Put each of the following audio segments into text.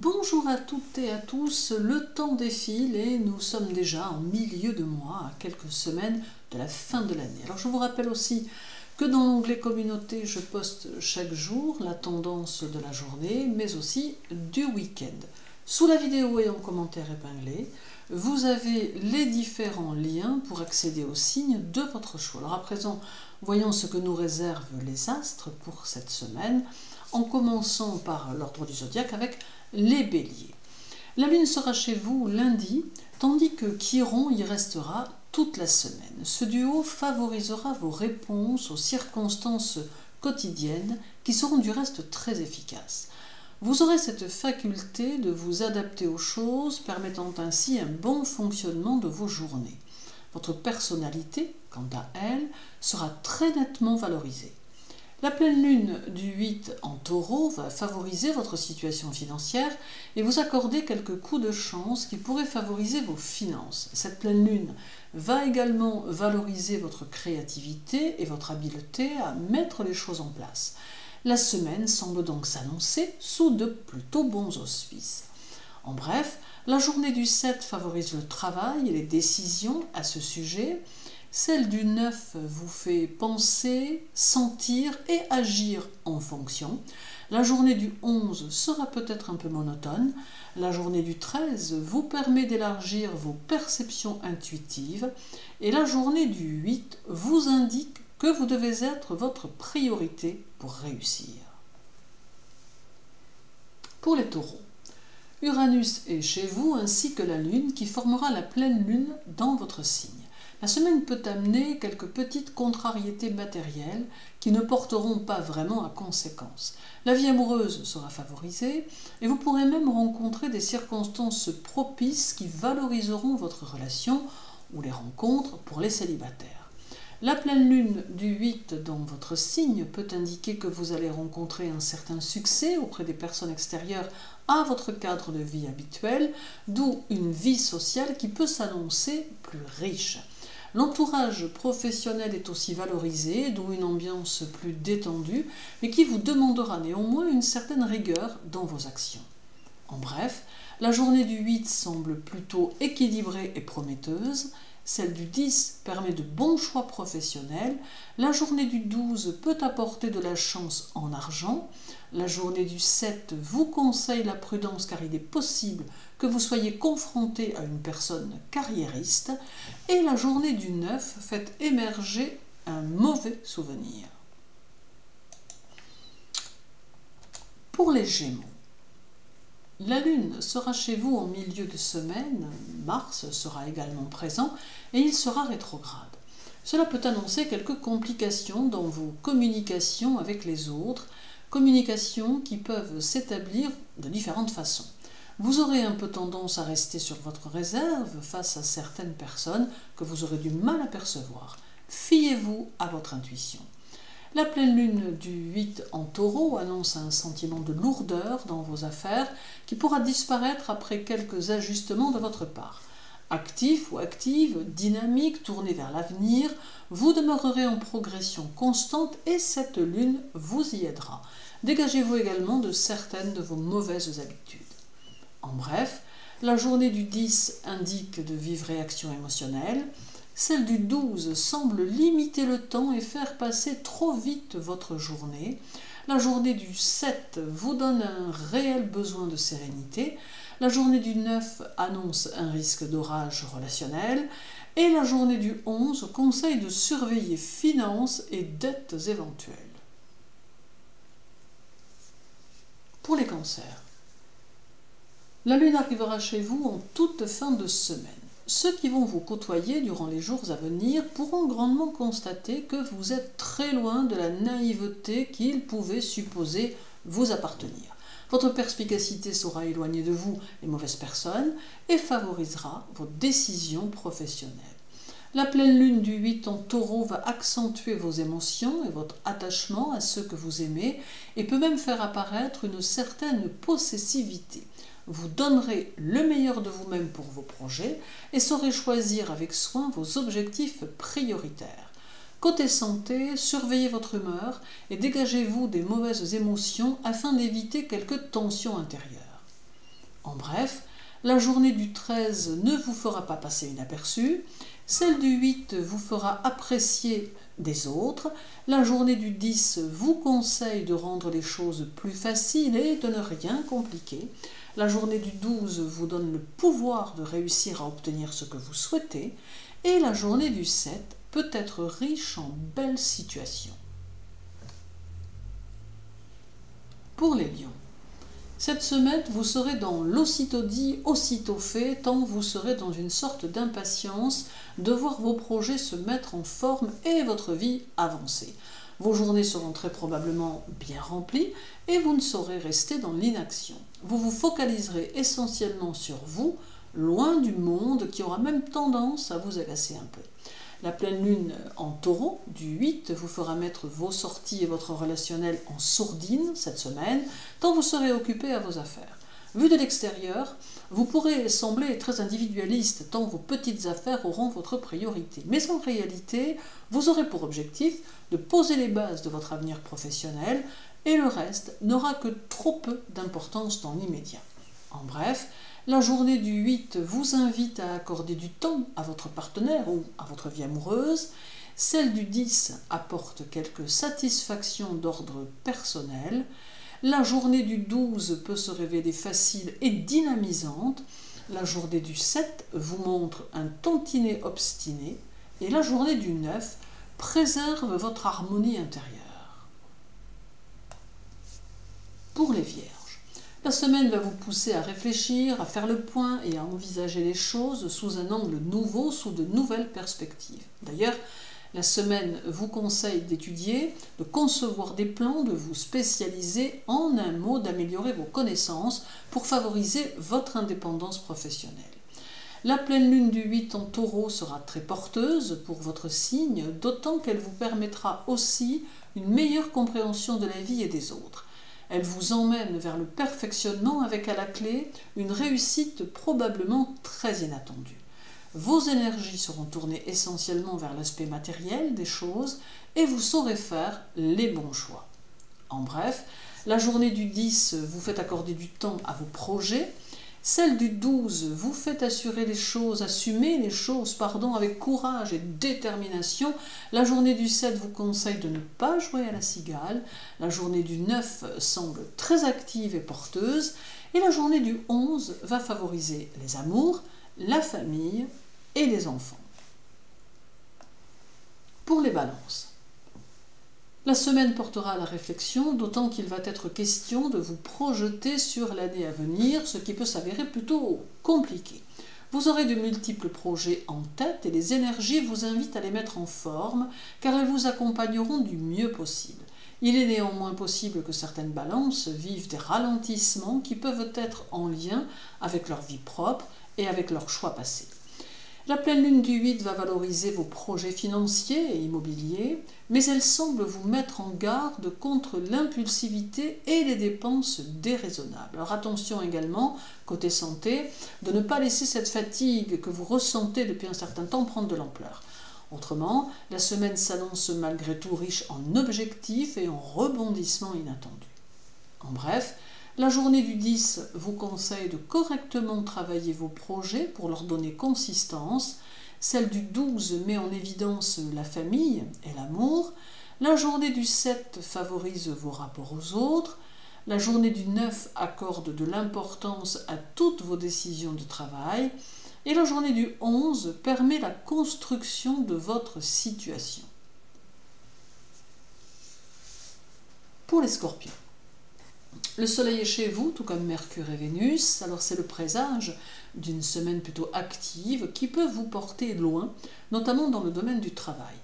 Bonjour à toutes et à tous, le temps défile et nous sommes déjà en milieu de mois, à quelques semaines de la fin de l'année. Alors je vous rappelle aussi que dans l'onglet communauté, je poste chaque jour la tendance de la journée, mais aussi du week-end. Sous la vidéo et en commentaire épinglé, vous avez les différents liens pour accéder aux signes de votre choix. Alors à présent, voyons ce que nous réservent les astres pour cette semaine, en commençant par l'ordre du zodiaque avec les béliers. La lune sera chez vous lundi, tandis que Chiron y restera toute la semaine. Ce duo favorisera vos réponses aux circonstances quotidiennes qui seront du reste très efficaces. Vous aurez cette faculté de vous adapter aux choses, permettant ainsi un bon fonctionnement de vos journées. Votre personnalité, quant à elle, sera très nettement valorisée. La pleine lune du 8 en taureau va favoriser votre situation financière et vous accorder quelques coups de chance qui pourraient favoriser vos finances. Cette pleine lune va également valoriser votre créativité et votre habileté à mettre les choses en place. La semaine semble donc s'annoncer sous de plutôt bons auspices. En bref, la journée du 7 favorise le travail et les décisions à ce sujet. Celle du 9 vous fait penser, sentir et agir en fonction. La journée du 11 sera peut-être un peu monotone. La journée du 13 vous permet d'élargir vos perceptions intuitives. Et la journée du 8 vous indique que vous devez être votre priorité pour réussir. Pour les taureaux, Uranus est chez vous ainsi que la lune qui formera la pleine lune dans votre signe. La semaine peut amener quelques petites contrariétés matérielles qui ne porteront pas vraiment à conséquence. La vie amoureuse sera favorisée et vous pourrez même rencontrer des circonstances propices qui valoriseront votre relation ou les rencontres pour les célibataires. La pleine lune du 8 dans votre signe peut indiquer que vous allez rencontrer un certain succès auprès des personnes extérieures à votre cadre de vie habituel, d'où une vie sociale qui peut s'annoncer plus riche. L'entourage professionnel est aussi valorisé, d'où une ambiance plus détendue, mais qui vous demandera néanmoins une certaine rigueur dans vos actions. En bref, la journée du 8 semble plutôt équilibrée et prometteuse, celle du 10 permet de bons choix professionnels, la journée du 12 peut apporter de la chance en argent, la journée du 7 vous conseille la prudence car il est possible que vous soyez confronté à une personne carriériste, et la journée du 9 fait émerger un mauvais souvenir. Pour les Gémeaux, la lune sera chez vous en milieu de semaine, Mars sera également présent et il sera rétrograde. Cela peut annoncer quelques complications dans vos communications avec les autres, communications qui peuvent s'établir de différentes façons. Vous aurez un peu tendance à rester sur votre réserve face à certaines personnes que vous aurez du mal à percevoir. Fiez-vous à votre intuition. La pleine lune du 8 en taureau annonce un sentiment de lourdeur dans vos affaires qui pourra disparaître après quelques ajustements de votre part. Actif ou active, dynamique, tourné vers l'avenir, vous demeurerez en progression constante et cette lune vous y aidera. Dégagez-vous également de certaines de vos mauvaises habitudes. En bref, la journée du 10 indique de vives réactions émotionnelles. Celle du 12 semble limiter le temps et faire passer trop vite votre journée. La journée du 7 vous donne un réel besoin de sérénité. La journée du 9 annonce un risque d'orage relationnel. Et la journée du 11 conseille de surveiller finances et dettes éventuelles. Pour les cancers, la lune arrivera chez vous en toute fin de semaine. Ceux qui vont vous côtoyer durant les jours à venir pourront grandement constater que vous êtes très loin de la naïveté qu'ils pouvaient supposer vous appartenir. Votre perspicacité saura éloigner de vous les mauvaises personnes et favorisera vos décisions professionnelles. La pleine lune du 8 en taureau va accentuer vos émotions et votre attachement à ceux que vous aimez et peut même faire apparaître une certaine possessivité. Vous donnerez le meilleur de vous-même pour vos projets et saurez choisir avec soin vos objectifs prioritaires. Côté santé, surveillez votre humeur et dégagez-vous des mauvaises émotions afin d'éviter quelques tensions intérieures. En bref, la journée du 13 ne vous fera pas passer inaperçue, celle du 8 vous fera apprécier des autres, la journée du 10 vous conseille de rendre les choses plus faciles et de ne rien compliquer, la journée du 12 vous donne le pouvoir de réussir à obtenir ce que vous souhaitez, et la journée du 7 peut être riche en belles situations. Pour les lions, cette semaine, vous serez dans l'aussitôt dit, aussitôt fait, tant vous serez dans une sorte d'impatience de voir vos projets se mettre en forme et votre vie avancer. Vos journées seront très probablement bien remplies et vous ne saurez rester dans l'inaction. Vous vous focaliserez essentiellement sur vous, loin du monde qui aura même tendance à vous agacer un peu. La pleine lune en taureau du 8 vous fera mettre vos sorties et votre relationnel en sourdine cette semaine, tant vous serez occupé à vos affaires. Vu de l'extérieur, vous pourrez sembler très individualiste, tant vos petites affaires auront votre priorité. Mais en réalité, vous aurez pour objectif de poser les bases de votre avenir professionnel et le reste n'aura que trop peu d'importance dans l'immédiat. En bref, la journée du 8 vous invite à accorder du temps à votre partenaire ou à votre vie amoureuse. Celle du 10 apporte quelques satisfactions d'ordre personnel. La journée du 12 peut se révéler facile et dynamisante. La journée du 7 vous montre un tantinet obstiné. Et la journée du 9 préserve votre harmonie intérieure. Pour les vierges, la semaine va vous pousser à réfléchir, à faire le point et à envisager les choses sous un angle nouveau, sous de nouvelles perspectives. D'ailleurs, la semaine vous conseille d'étudier, de concevoir des plans, de vous spécialiser, en un mot, d'améliorer vos connaissances pour favoriser votre indépendance professionnelle. La pleine lune du 8 en taureau sera très porteuse pour votre signe, d'autant qu'elle vous permettra aussi une meilleure compréhension de la vie et des autres. Elle vous emmène vers le perfectionnement avec à la clé une réussite probablement très inattendue. Vos énergies seront tournées essentiellement vers l'aspect matériel des choses et vous saurez faire les bons choix. En bref, la journée du 10 vous fait accorder du temps à vos projets, celle du 12 vous fait assumer les choses avec courage et détermination. La journée du 7 vous conseille de ne pas jouer à la cigale. La journée du 9 semble très active et porteuse. Et la journée du 11 va favoriser les amours, la famille et les enfants. Pour les balances, la semaine portera à la réflexion, d'autant qu'il va être question de vous projeter sur l'année à venir, ce qui peut s'avérer plutôt compliqué. Vous aurez de multiples projets en tête et les énergies vous invitent à les mettre en forme, car elles vous accompagneront du mieux possible. Il est néanmoins possible que certaines balances vivent des ralentissements qui peuvent être en lien avec leur vie propre et avec leurs choix passés. La pleine lune du 8 va valoriser vos projets financiers et immobiliers, mais elle semble vous mettre en garde contre l'impulsivité et les dépenses déraisonnables. Alors attention également, côté santé, de ne pas laisser cette fatigue que vous ressentez depuis un certain temps prendre de l'ampleur. Autrement, la semaine s'annonce malgré tout riche en objectifs et en rebondissements inattendus. En bref, la journée du 10 vous conseille de correctement travailler vos projets pour leur donner consistance. Celle du 12 met en évidence la famille et l'amour. La journée du 7 favorise vos rapports aux autres. La journée du 9 accorde de l'importance à toutes vos décisions de travail. Et la journée du 11 permet la construction de votre situation. Pour les scorpions, le soleil est chez vous, tout comme Mercure et Vénus, alors c'est le présage d'une semaine plutôt active qui peut vous porter loin, notamment dans le domaine du travail.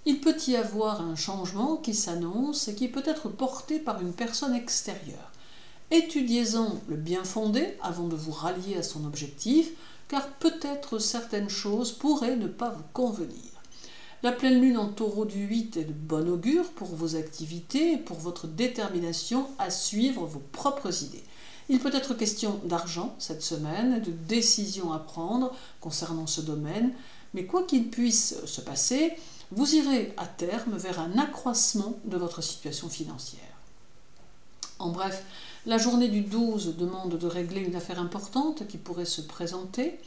Il peut y avoir un changement qui s'annonce et qui peut être porté par une personne extérieure. Étudiez-en le bien fondé avant de vous rallier à son objectif, car peut-être certaines choses pourraient ne pas vous convenir. La pleine lune en taureau du 8 est de bon augure pour vos activités et pour votre détermination à suivre vos propres idées. Il peut être question d'argent cette semaine, de décisions à prendre concernant ce domaine, mais quoi qu'il puisse se passer, vous irez à terme vers un accroissement de votre situation financière. En bref, La journée du 12 demande de régler une affaire importante qui pourrait se présenter.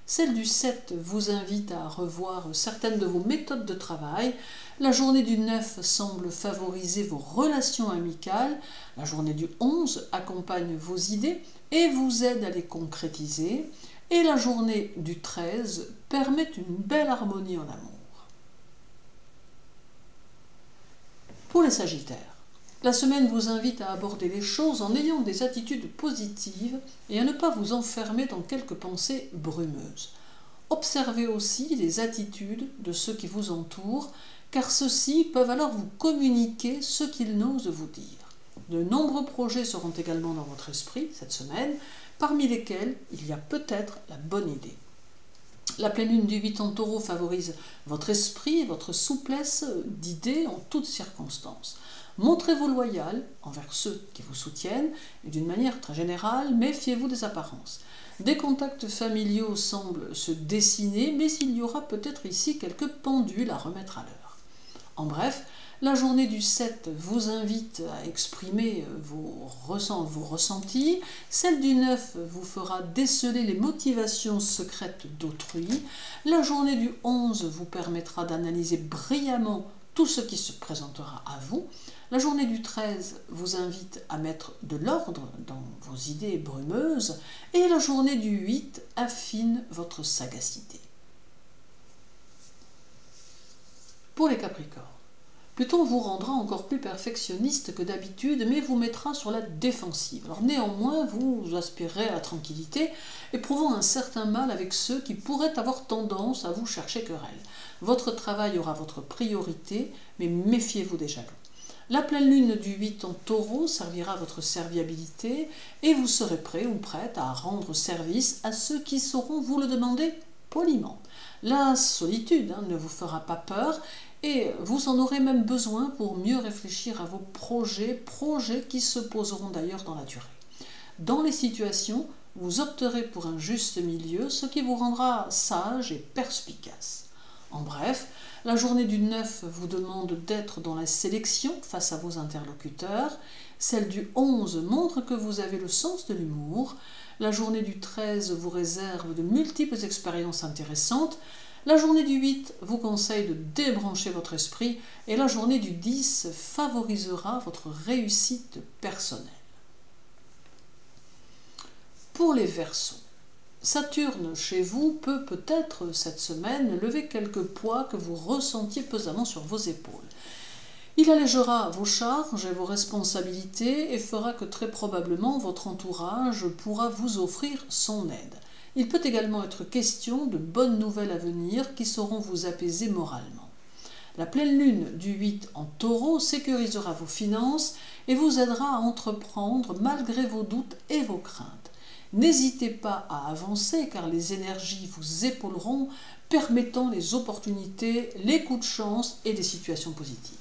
Celle du 7 vous invite à revoir certaines de vos méthodes de travail. La journée du 9 semble favoriser vos relations amicales. La journée du 11 accompagne vos idées et vous aide à les concrétiser. Et la journée du 13 permet une belle harmonie en amour. Pour les Sagittaires, la semaine vous invite à aborder les choses en ayant des attitudes positives et à ne pas vous enfermer dans quelques pensées brumeuses. Observez aussi les attitudes de ceux qui vous entourent, car ceux-ci peuvent alors vous communiquer ce qu'ils n'osent vous dire. De nombreux projets seront également dans votre esprit cette semaine, parmi lesquels il y a peut-être la bonne idée. La pleine lune du 8 en Taureau favorise votre esprit et votre souplesse d'idées en toutes circonstances. Montrez-vous loyal envers ceux qui vous soutiennent et d'une manière très générale, méfiez-vous des apparences. Des contacts familiaux semblent se dessiner, mais il y aura peut-être ici quelques pendules à remettre à l'heure. En bref, la journée du 7 vous invite à exprimer vos ressentis. Celle du 9 vous fera déceler les motivations secrètes d'autrui. La journée du 11 vous permettra d'analyser brillamment tout ce qui se présentera à vous. La journée du 13 vous invite à mettre de l'ordre dans vos idées brumeuses. Et la journée du 8 affine votre sagacité. Pour les Capricornes, Pluton vous rendra encore plus perfectionniste que d'habitude, mais vous mettra sur la défensive. Alors néanmoins, vous aspirerez à la tranquillité, éprouvant un certain mal avec ceux qui pourraient avoir tendance à vous chercher querelle. Votre travail aura votre priorité, mais méfiez-vous des jaloux. La pleine lune du 8 en Taureau servira à votre serviabilité et vous serez prêt ou prête à rendre service à ceux qui sauront vous le demander poliment. La solitude ne vous fera pas peur et vous en aurez même besoin pour mieux réfléchir à vos projets qui se poseront d'ailleurs dans la durée. Dans les situations, vous opterez pour un juste milieu, ce qui vous rendra sage et perspicace. En bref, la journée du 9 vous demande d'être dans la sélection face à vos interlocuteurs. Celle du 11 montre que vous avez le sens de l'humour. La journée du 13 vous réserve de multiples expériences intéressantes. La journée du 8 vous conseille de débrancher votre esprit et la journée du 10 favorisera votre réussite personnelle. Pour les Verseaux, Saturne chez vous peut peut-être cette semaine lever quelques poids que vous ressentiez pesamment sur vos épaules. Il allégera vos charges et vos responsabilités et fera que très probablement votre entourage pourra vous offrir son aide. Il peut également être question de bonnes nouvelles à venir qui sauront vous apaiser moralement. La pleine lune du 8 en Taureau sécurisera vos finances et vous aidera à entreprendre malgré vos doutes et vos craintes. N'hésitez pas à avancer car les énergies vous épauleront, permettant les opportunités, les coups de chance et des situations positives.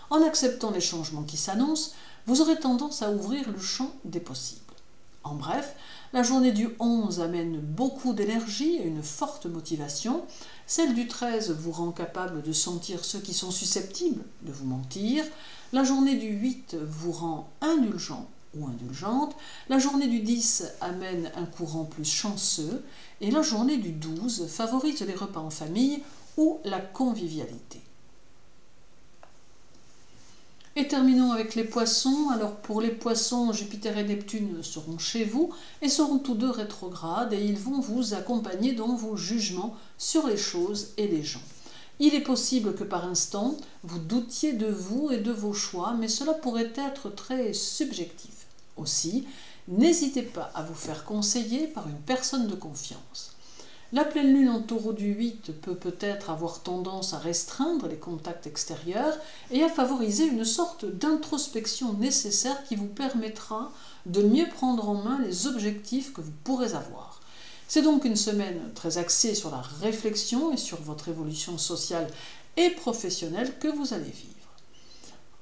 En acceptant les changements qui s'annoncent, vous aurez tendance à ouvrir le champ des possibles. En bref, la journée du 11 amène beaucoup d'énergie et une forte motivation. Celle du 13 vous rend capable de sentir ceux qui sont susceptibles de vous mentir. La journée du 8 vous rend indulgent ou indulgente. La journée du 10 amène un courant plus chanceux. Et la journée du 12 favorise les repas en famille ou la convivialité. Et terminons avec les poissons. Alors pour les poissons, Jupiter et Neptune seront chez vous et seront tous deux rétrogrades et ils vont vous accompagner dans vos jugements sur les choses et les gens. Il est possible que par instant, vous doutiez de vous et de vos choix, mais cela pourrait être très subjectif. Aussi, n'hésitez pas à vous faire conseiller par une personne de confiance. La pleine lune en Taureau du 8 peut peut-être avoir tendance à restreindre les contacts extérieurs et à favoriser une sorte d'introspection nécessaire qui vous permettra de mieux prendre en main les objectifs que vous pourrez avoir. C'est donc une semaine très axée sur la réflexion et sur votre évolution sociale et professionnelle que vous allez vivre.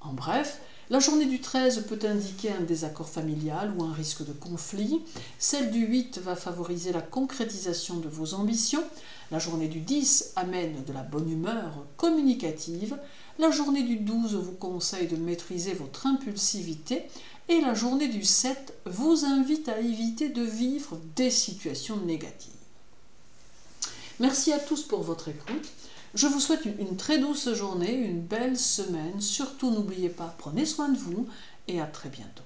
En bref, la journée du 13 peut indiquer un désaccord familial ou un risque de conflit. Celle du 8 va favoriser la concrétisation de vos ambitions. La journée du 10 amène de la bonne humeur communicative. La journée du 12 vous conseille de maîtriser votre impulsivité. Et la journée du 7 vous invite à éviter de vivre des situations négatives. Merci à tous pour votre écoute. Je vous souhaite une très douce journée, une belle semaine. Surtout n'oubliez pas, prenez soin de vous et à très bientôt.